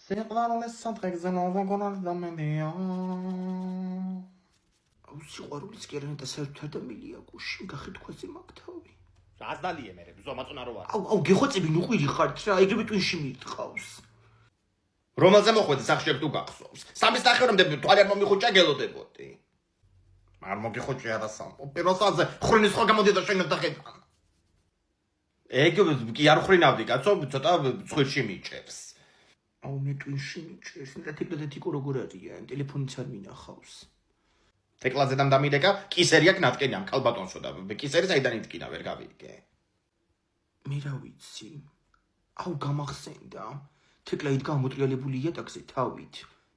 სიყვარულის საფრთხეზე მოვაგონარ დამედია. აუ სიყვარულის კერანი და საერთოდ ადამილია გუში გახეთქვაზე მაგთავი. რას დალიე მე ზომაწონა რო ვარ. აუ გეხოცები ნუყვირი ხართ რა, ეგრევე ტვინში მირთყავს. რომელზე მოხვედი სახშებ თუ გახსოვს. სამის ნახევრამდე თვალი არ მომიხუჭა გელოდებოდი. არ მოგიხუჭი არასამ. პირველ საათზე ხრინის ხო გამოდიდა შენთან დახედან. ეგ კი არ ხრინავდი კაცო, ცოტა ცხვირში მიჭერს. აუ მე ტვინში მიჭერს, და თეკლადეთიკო როგორ არიან, ტელეფონიც არ მინახავს. თეკლაზე დამდამილეკა, კისერი აქ ნატკენი ამ კალბატონსო და კისერი საიდან იტკინა ვერ გავიგე. მე რა ვიცი. აუ გამახსენდა. თეკლა იდგა ამოტრიალებული იატაკზე თავით.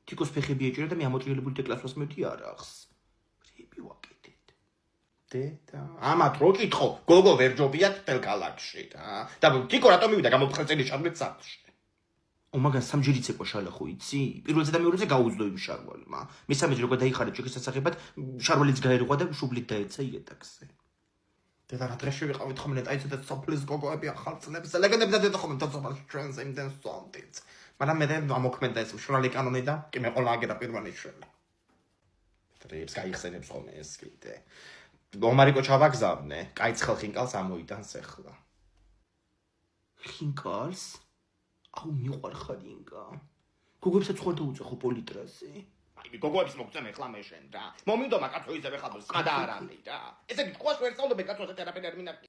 თიკოს ფეხები ეჭირა და მე ამოტრიალებული თეკლას ვასმევდი არახს. რები ვაკეთეთ. დედა, ამათ რო კითხო, გოგო ვერ ჯობიათ თელკალაკში რა. და თიკო რატომ მივიდა გამოფხრწილი შარბეთ სახლში. მაგან სამჯერ იცეკვა შალახო იცი? პირველზე და მეორეზე გაუძლო იმ შარვალმა. მესამეჯერ როგორ დაიხარა ჭიქის სასახებად, შარვალიც გაერღვა და შუბლით დაეცა იატაკზე. დედა რა დრეში ვიყავით ხომ ნეტაიცო და სოფლის გოგოები ახალწლებს ლეგენდები და დედა ხომ თაცობალ ტრენს იმდენ სომთიც. მაგრამ მე ამოქმედა ეს მშრალი კანონი და კი მე ყოლა აგერა პირველი შვილი. ტრებს გაიხსენებს ხომ ეს კიდე. გომარიკო ჩავაგზავნე, კაიცხელ ხინკალს ამოიტანს ახლა. ხინკალს? აუ მიყვარხარ ინკა. გოგოებსაც ხوارთა უწეხო პოლიტრაზე. აი გოგოებს მოგწემ ახლა მე შენ რა. მომიდომა კაცო ისევე ხადოს, სკადა არ არის რა. ესე გიყვას ვერ სწავლობ კაცო ასეთ არაფერი არ მინახი.